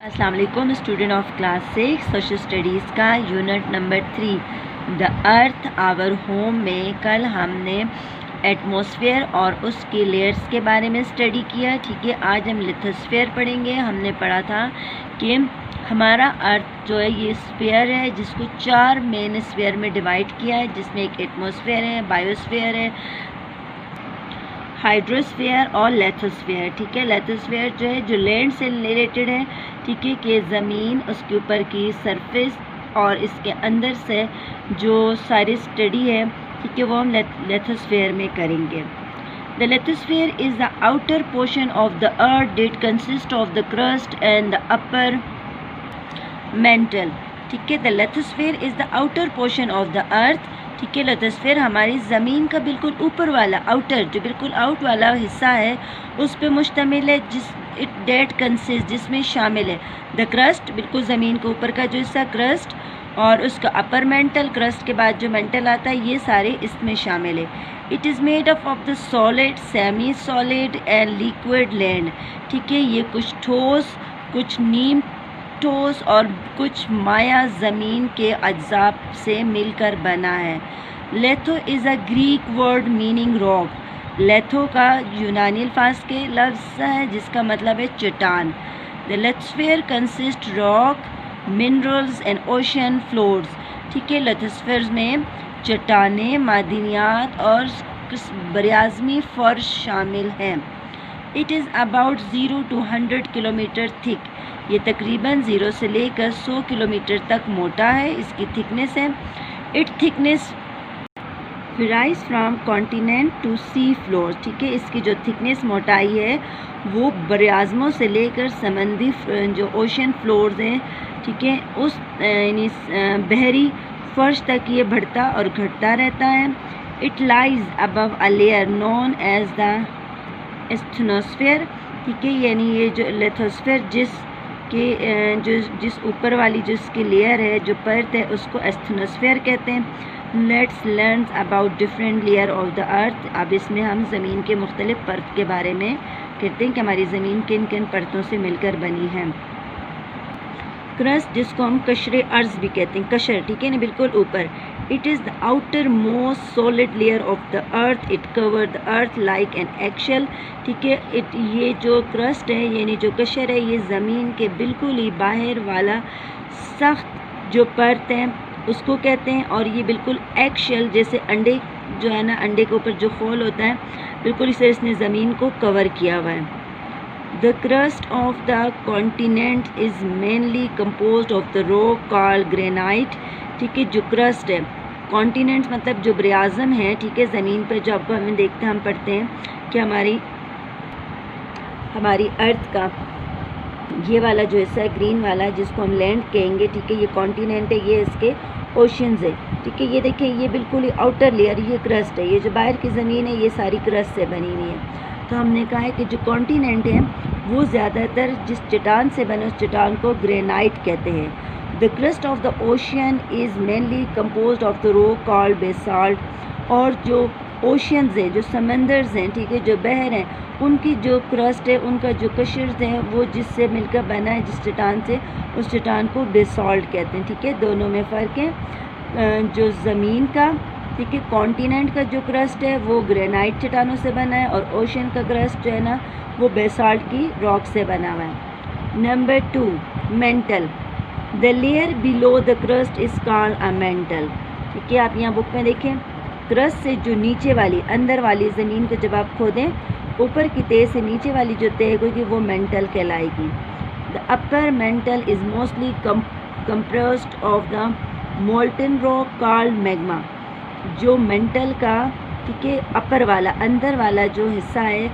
अस्सलाम वालेकुम student of class 6 social studies का unit number 3 the earth our home में कल हमने एटमॉस्फेयर और उसके लेयर्स के बारे में स्टडी किया। ठीक है, आज हम लिथोस्फेयर पढ़ेंगे। हमने पढ़ा था कि हमारा अर्थ जो है ये स्फीयर है जिसको 4 मेन स्फीयर में डिवाइड किया है, जिसमें एक एटमॉस्फेयर है, बायोस्फीयर है, हाइड्रोस्फीयर और लेथोस्फीयर। ठीक है, लेथोस्फीयर जो है जो लैंड से रिलेटेड है। ठीक है, कि ज़मीन, उसके ऊपर की सरफेस और इसके अंदर से जो सारी स्टडी है, ठीक है, वो हम लेथोस्फीयर में करेंगे। The lithosphere is the outer portion of the earth that consist of the crust and the upper mantle. ठीक है, the lithosphere is the outer portion of the earth. ठीक है, लेथोस्फीयर हमारी ज़मीन का बिल्कुल ऊपर वाला, आउटर जो बिल्कुल आउट वाला हिस्सा है, उस पे मुश्तमिल है, जिस इट डेट कंसिस्ट जिसमें शामिल है द क्रस्ट, बिल्कुल ज़मीन के ऊपर का जो हिस्सा क्रस्ट, और उसका अपर मेंटल, क्रस्ट के बाद जो मेंटल आता है, ये सारे इसमें शामिल है। It is made up of the solid, semi solid and liquid land. ठीक है, ये कुछ ठोस, कुछ नीम ठोस और कुछ माया ज़मीन के अज्जा से मिलकर बना है। Litho is a Greek word meaning rock. Litho का यूनानी अल्फाज के लफ्ज़ है जिसका मतलब है चट्टान। The lithosphere consist rock, minerals and ocean floors. ठीक है, लेथोस्फीयर में चट्टानें, मादनियात और बरियाज़मी फर्श शामिल हैं। It is about 0 to 100 kilometre thick. ये तकरीबन 0 से लेकर 100 किलोमीटर तक मोटा है, इसकी थिकनेस है। It thickness varies from continent to sea floor. ठीक है, इसकी जो थिकनेस, मोटाई है, वो बरियाज़मों से लेकर समंदी जो ओशन फ्लोर्स हैं, ठीक है, उस यानी बहरी फर्श तक ये बढ़ता और घटता रहता है। It lies above a layer known as the asthenosphere. ठीक है, यानी ये जो लेथोस्फेयर जिस ऊपर वाली जिसकी लेयर है, जो परत है, उसको एस्थनोस्फेयर कहते हैं। Let's learn about different layer of the अर्थ। अब इसमें हम ज़मीन के मुख्तलिफ परत के बारे में कहते हैं कि हमारी ज़मीन किन किन परतों से मिलकर बनी है। क्रस्ट, जिसको हम कशरे अर्ज़ भी कहते हैं, कशर, ठीक है ना, बिल्कुल ऊपर। It is the outermost solid layer of the earth. It cover the earth like an eggshell. ठीक है, ये जो क्रस्ट है, यानी जो कशर है, ये ज़मीन के बिल्कुल ही बाहर वाला सख्त जो परत है उसको कहते हैं, और ये बिल्कुल एक्शल, जैसे अंडे जो है ना, अंडे के ऊपर जो खोल होता है, बिल्कुल इसे इसने ज़मीन को कवर किया हुआ है। The crust of the continent is mainly composed of the rock called granite। ठीक है, जो क्रस्ट है, कॉन्टिनेंट मतलब जो बरियाज़म है, ठीक है, ज़मीन पर जो आपको हमें देखते हैं, हम पढ़ते हैं कि हमारी अर्थ का ये वाला जो हिस्सा है, ग्रीन वाला, जिसको हम लैंड कहेंगे, ठीक है, ये कॉन्टिनेंट है, ये इसके ओशंस है। ठीक है, ये देखिए, ये बिल्कुल ही आउटर लेयर, ये क्रस्ट है, ये जो बाहर की ज़मीन है, ये सारी क्रस्ट से बनी हुई है। तो हमने कहा है कि जो कॉन्टिनेंट है वो ज़्यादातर जिस चट्टान से बने, उस चट्टान को ग्रेनाइट कहते हैं। The crust of the ocean is mainly composed of the rock called basalt. और जो ओशियंस हैं, जो समंदर्स हैं, ठीक है, जो बहर हैं, उनकी जो क्रस्ट है, उनका जो कशर्स है, वो जिससे मिलकर बना है, जिस चट्टान से, उस चट्टान को बेसाल्ट कहते हैं। ठीक है, दोनों में फ़र्क है। जो ज़मीन का, ठीक है, कॉन्टिनेंट का जो क्रस्ट है वो ग्रेनाइट चट्टानों से बना है, और ओशन का क्रस्ट जो है ना, वो बेसाल्ट की रॉक से बना हुआ है। Number 2, mental. The layer below the crust is called a mental. ठीक है, आप यहाँ बुक में देखें, क्रस्ट से जो नीचे वाली, अंदर वाली ज़मीन को जब आप खोदें, ऊपर की तह से नीचे वाली जो तह होगी वो मेंटल कहलाएगी। The upper mantle is mostly compressed of the molten rock called magma. जो मेंटल का, ठीक है, अपर वाला, अंदर वाला जो हिस्सा है,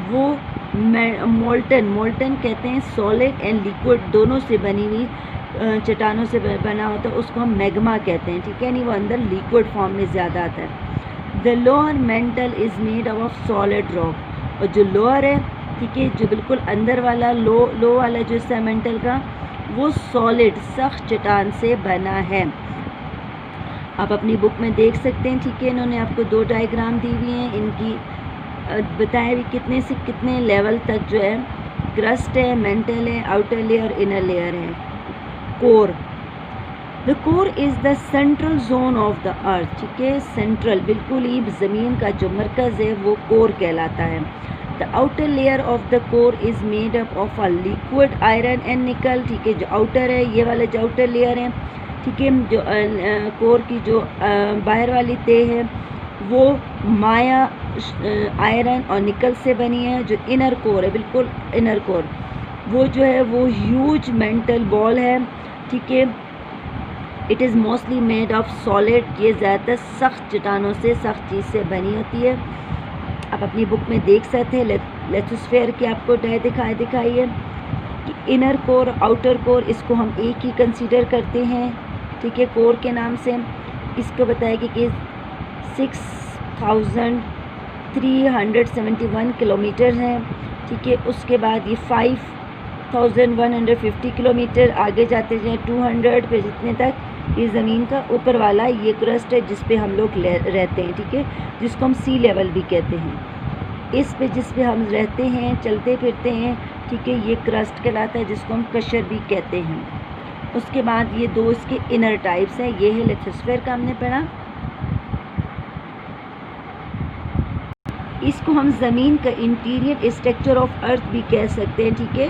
वो मोल्टन कहते हैं, सॉलिड एंड लिक्विड दोनों से बनी हुई चट्टानों से बना होता है, उसको हम मैग्मा कहते हैं। ठीक है, नहीं, वो अंदर लिक्विड फॉर्म में ज़्यादा आता है। The lower mental is made of solid rock. और जो लोअर है, ठीक है, जो बिल्कुल अंदर वाला लो वाला जो हिस्सा मेंटल का, वो सॉलिड सख्त चट्टान से बना है। आप अपनी बुक में देख सकते हैं। ठीक है, इन्होंने आपको 2 डायग्राम दी हुई हैं, इनकी बताया भी कितने से कितने लेवल तक जो है क्रस्ट है, मेंटल है, आउटर लेयर, इनर लेयर है। Core, the core is the central zone of the earth, ठीक है, सेंट्रल बिल्कुल ही ज़मीन का जो मरकज़ है वो कोर कहलाता है। The outer layer of the core is made up of a liquid iron and निकल, ठीक है, जो आउटर है, ये वाला जो आउटर लेयर है, ठीक है, जो कोर की जो बाहर वाली तह है वो माया आयरन और निकल से बनी है। जो इनर कोर है, बिल्कुल इनर कोर, वो जो है वो ह्यूज मेंटल बॉल है, ठीक है। It is mostly made of solid, ये ज़्यादातर सख्त चट्टानों से, सख्त चीज़ से बनी होती है। आप अपनी बुक में देख सकते हैं लिथोस्फीयर की आपको दिखाई है कि इनर कोर, आउटर कोर, इसको हम एक ही कंसीडर करते हैं, ठीक है, कोर के नाम से। इसको बताया कि 6371 किलोमीटर हैं, ठीक है। उसके बाद ये 5150 किलोमीटर आगे जाते जाए 200 पे, जितने तक ये ज़मीन का ऊपर वाला ये क्रस्ट है जिस पे हम लोग रहते हैं, ठीक है, जिसको हम सी लेवल भी कहते हैं। इस पे जिस पे हम रहते हैं, चलते फिरते हैं, ठीक है, ये क्रस्ट कहलाता है, जिसको हम कशर भी कहते हैं। उसके बाद ये दो इसके इनर टाइप्स हैं, ये है लिथोस्फीयर का हमने पढ़ा। इसको हम ज़मीन का इंटीरियर स्ट्रक्चर ऑफ अर्थ भी कह सकते हैं, ठीक है।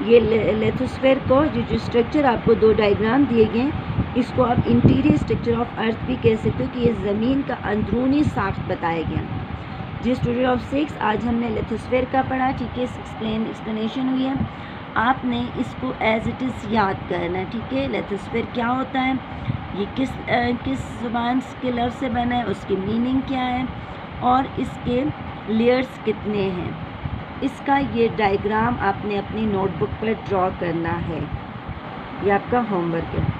ये लिथोस्फीयर को जो स्ट्रक्चर आपको दो डायग्राम दिए गए हैं, इसको आप इंटीरियर स्ट्रक्चर ऑफ अर्थ भी कह सकते हो कि ये ज़मीन का अंदरूनी साख्त बताया गया। जी स्टूडेंट ऑफ 6, आज हमने लिथोस्फीयर का पढ़ा, ठीक है, एक्सप्लेनेशन हुई है। आपने इसको एज इट इज़ याद करना है, ठीक है। लिथोस्फीयर क्या होता है, ये किस ज़ुबान के लफ्ज़ से बना है, उसकी मीनिंग क्या है और इसके लेयर्स कितने हैं, इसका ये डायग्राम आपने अपनी नोटबुक पर ड्रॉ करना है। ये आपका होमवर्क है।